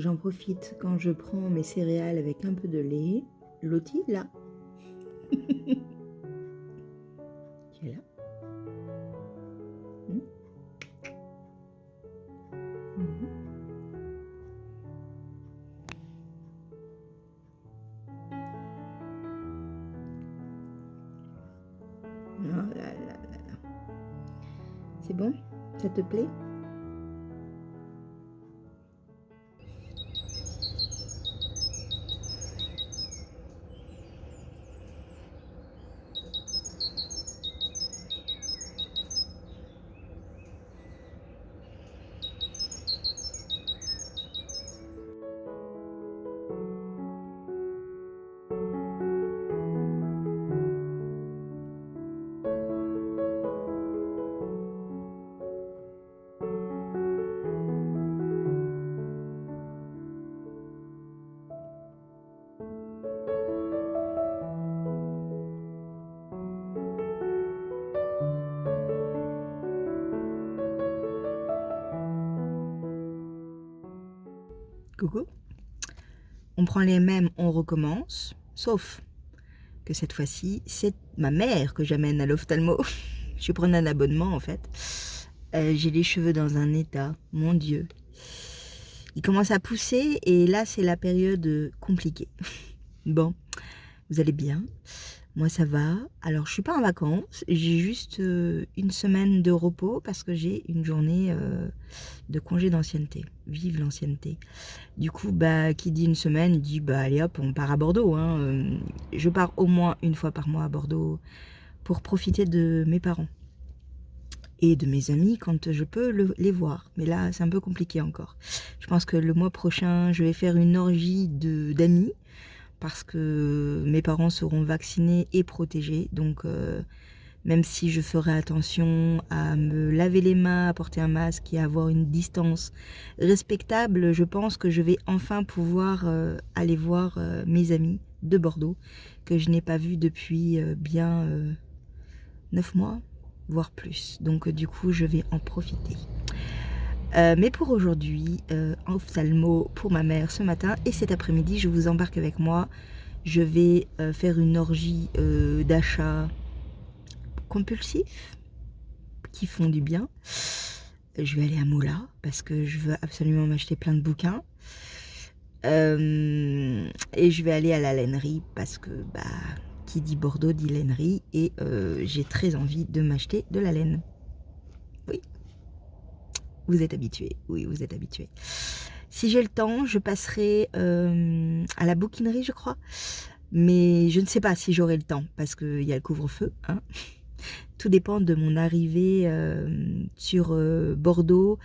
j'en profite quand je prends mes céréales avec un peu de lait. Lottie, là. Tu es là. Mmh. Mmh. Oh là là là là. C'est bon? Ça te plaît? Coucou. On prend les mêmes, on recommence, sauf que cette fois-ci, c'est ma mère que j'amène à l'ophtalmo. Je prends un abonnement en fait. J'ai les cheveux dans un état, mon Dieu. Ils commencent à pousser et là, c'est la période compliquée. Bon, vous allez bien? Moi, ça va. Alors, je suis pas en vacances. J'ai juste une semaine de repos parce que j'ai une journée de congé d'ancienneté. Vive l'ancienneté. Du coup, bah, qui dit une semaine, dit bah allez hop, on part à Bordeaux. Hein. Je pars au moins une fois par mois à Bordeaux pour profiter de mes parents et de mes amis quand je peux les voir. Mais là, c'est un peu compliqué encore. Je pense que le mois prochain, je vais faire une orgie d'amis parce que mes parents seront vaccinés et protégés. Donc, même si je ferai attention à me laver les mains, à porter un masque et à avoir une distance respectable, je pense que je vais enfin pouvoir aller voir mes amis de Bordeaux que je n'ai pas vus depuis bien 9 mois, voire plus. Donc du coup, je vais en profiter. Mais pour aujourd'hui, ophtalmo pour ma mère ce matin et cet après-midi, je vous embarque avec moi. Je vais faire une orgie d'achats compulsifs qui font du bien. Je vais aller à Moula parce que je veux absolument m'acheter plein de bouquins. Et je vais aller à la lainerie parce que bah, qui dit Bordeaux dit lainerie et j'ai très envie de m'acheter de la laine. Oui, vous êtes habitués. Oui, vous êtes habitués. Si j'ai le temps, je passerai à la bouquinerie, je crois. Mais je ne sais pas si j'aurai le temps parce qu'il y a le couvre-feu. Hein. Tout dépend de mon arrivée sur Bordeaux.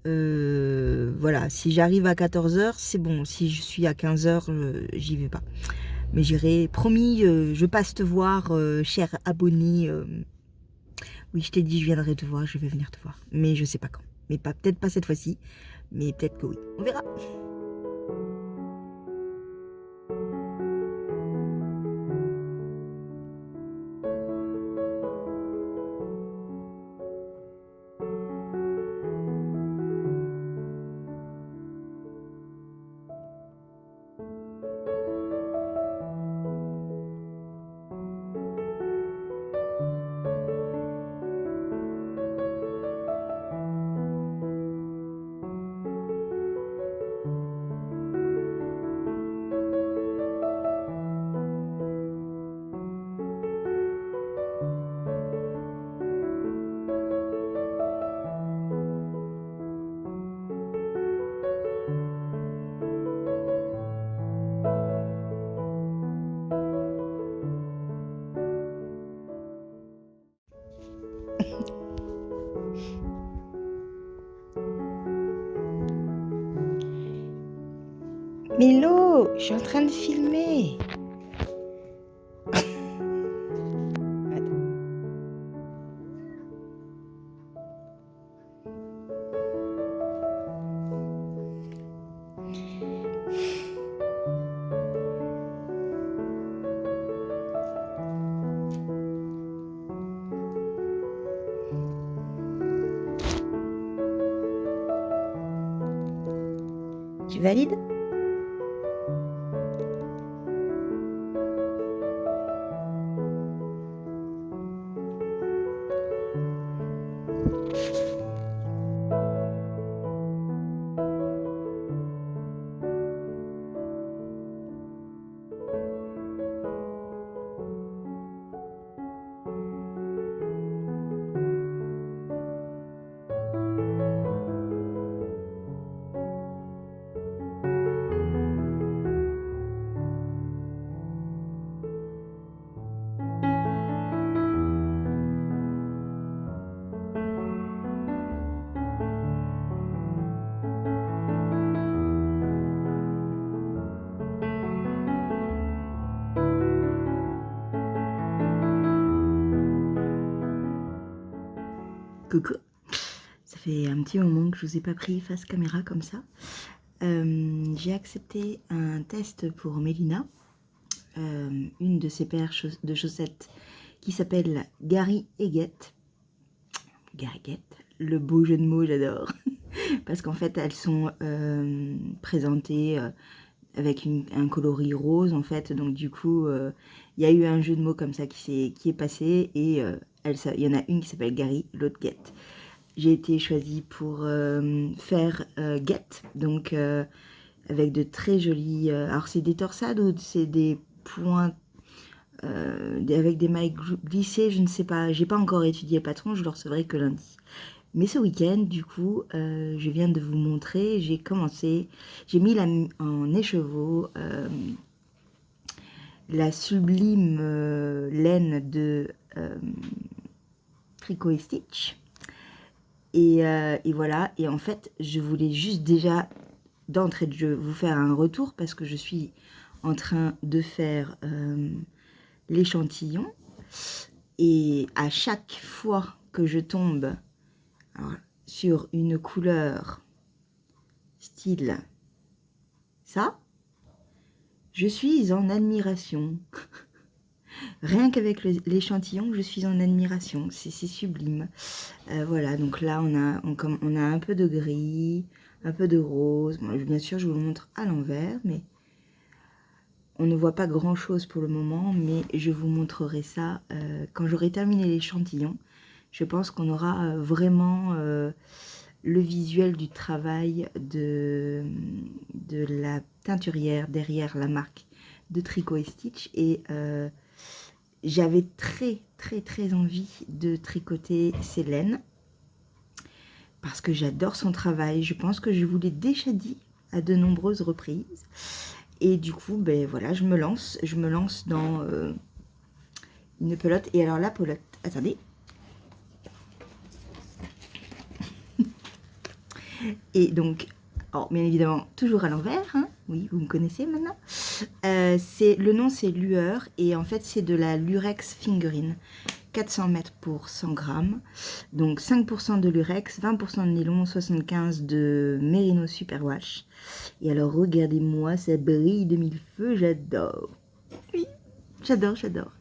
Voilà, si j'arrive à 14h, c'est bon. Si je suis à 15h, j'y vais pas. Mais j'irai, promis, je passe te voir, cher abonné. Oui, je t'ai dit, je viendrai te voir, je vais venir te voir. Mais je sais pas quand. Mais pas, peut-être pas cette fois-ci. Mais peut-être que oui. On verra. Milo, je suis en train de filmer. Tu valides? Coucou, ça fait un petit moment que je vous ai pas pris face caméra comme ça. J'ai accepté un test pour Mélina, une de ses paires de chaussettes qui s'appelle Gary Eggett. Gary Eggett, le beau jeu de mots, j'adore. Parce qu'en fait, elles sont présentées avec un coloris rose, en fait. Donc, du coup, il y a eu un jeu de mots comme ça qui est passé. Et il y en a une qui s'appelle Gary, l'autre Get. J'ai été choisie pour faire Get. Donc, avec de très jolis... alors, c'est des torsades ou c'est des points... avec des mailles glissées, je ne sais pas. J'ai pas encore étudié le patron, je le recevrai que lundi. Mais ce week-end, du coup, je viens de vous montrer, j'ai mis en écheveau la sublime laine de Tricot et Stitch. Et voilà, et en fait, je voulais juste déjà, d'entrée de jeu, vous faire un retour parce que je suis en train de faire l'échantillon. Et à chaque fois que je tombe sur une couleur style ça, je suis en admiration. Rien qu'avec l'échantillon, je suis en admiration. C'est sublime. Voilà, donc là, on a un peu de gris, un peu de rose. Bon, bien sûr, je vous le montre à l'envers, mais on ne voit pas grand-chose pour le moment. Mais je vous montrerai ça quand j'aurai terminé l'échantillon. Je pense qu'on aura vraiment le visuel du travail de la teinturière derrière la marque de Tricot et Stitch. Et j'avais très envie de tricoter ces laines parce que j'adore son travail. Je pense que je vous l'ai déjà dit à de nombreuses reprises. Et du coup, ben voilà, je me lance dans une pelote. Et alors la pelote, attendez. Et donc, bien évidemment, toujours à l'envers, hein. Oui, vous me connaissez maintenant. Le nom, c'est Lueur, et en fait, c'est de la Lurex Fingering. 400 mètres pour 100 grammes. Donc, 5% de Lurex, 20% de nylon, 75 de Merino Superwash. Et alors, regardez-moi, ça brille de mille feux, j'adore. Oui, j'adore.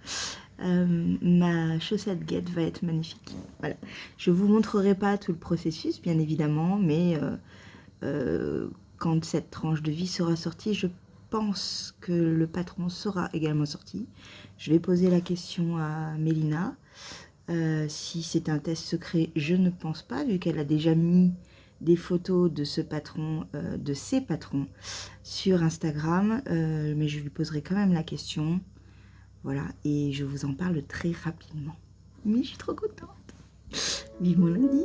Ma chaussette guette va être magnifique. Voilà. Je vous montrerai pas tout le processus, bien évidemment, mais quand cette tranche de vie sera sortie, je pense que le patron sera également sorti. Je vais poser la question à Mélina. Si c'est un test secret, je ne pense pas, vu qu'elle a déjà mis des photos de ce patron, de ses patrons, sur Instagram. Mais je lui poserai quand même la question. Voilà, et je vous en parle très rapidement. Mais je suis trop contente. Vivement lundi.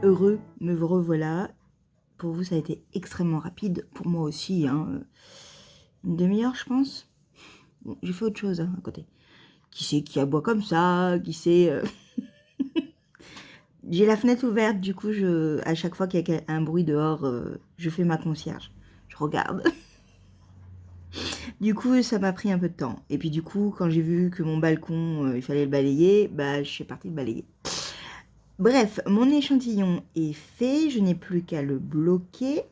heureux, me revoilà. Pour vous, ça a été extrêmement rapide. Pour moi aussi, hein. Une demi-heure, je pense. Bon, j'ai fait autre chose hein, à côté. Qui c'est qui aboie comme ça? Qui c'est... J'ai la fenêtre ouverte, du coup, à chaque fois qu'il y a un bruit dehors, je fais ma concierge. Je regarde. Du coup, ça m'a pris un peu de temps. Et puis du coup, quand j'ai vu que mon balcon, il fallait le balayer, bah, je suis partie le balayer. Bref, mon échantillon est fait. Je n'ai plus qu'à le bloquer.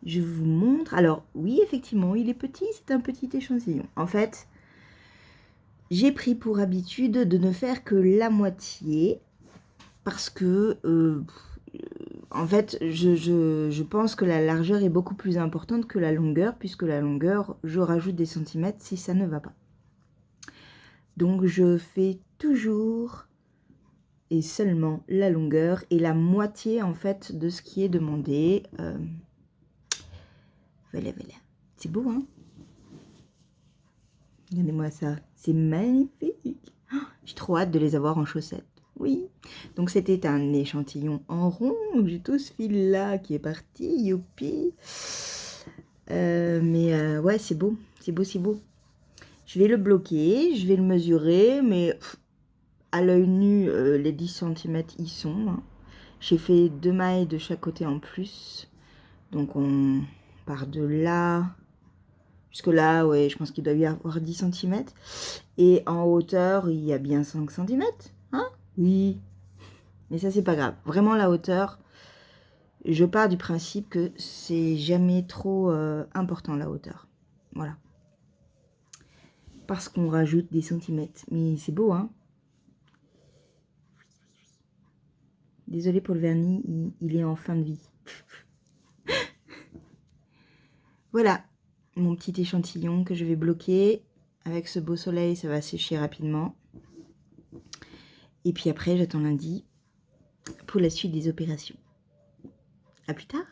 Je vous montre. Alors, oui, effectivement, il est petit. C'est un petit échantillon. En fait, j'ai pris pour habitude de ne faire que la moitié. Parce que... en fait, je pense que la largeur est beaucoup plus importante que la longueur, puisque la longueur, je rajoute des centimètres si ça ne va pas. Donc, je fais toujours et seulement la longueur et la moitié, en fait, de ce qui est demandé. Voilà, voilà. C'est beau, hein? Regardez-moi ça. C'est magnifique. Oh, j'ai trop hâte de les avoir en chaussettes. Oui. Donc, c'était un échantillon en rond. J'ai tout ce fil-là qui est parti. Youpi. Ouais, c'est beau. C'est beau, c'est beau. Je vais le bloquer. Je vais le mesurer. Mais à l'œil nu, les 10 cm y sont. Hein. J'ai fait 2 mailles de chaque côté en plus. Donc, on part de là... Jusque là, ouais, je pense qu'il doit y avoir 10 cm. Et en hauteur, il y a bien 5 cm. Hein? Oui. Mais ça, c'est pas grave. Vraiment, la hauteur, je pars du principe que c'est jamais trop important, la hauteur. Voilà. Parce qu'on rajoute des centimètres. Mais c'est beau, hein? Désolée pour le vernis, il est en fin de vie. Voilà. Mon petit échantillon que je vais bloquer. Avec ce beau soleil, ça va sécher rapidement. Et puis après, j'attends lundi pour la suite des opérations. À plus tard.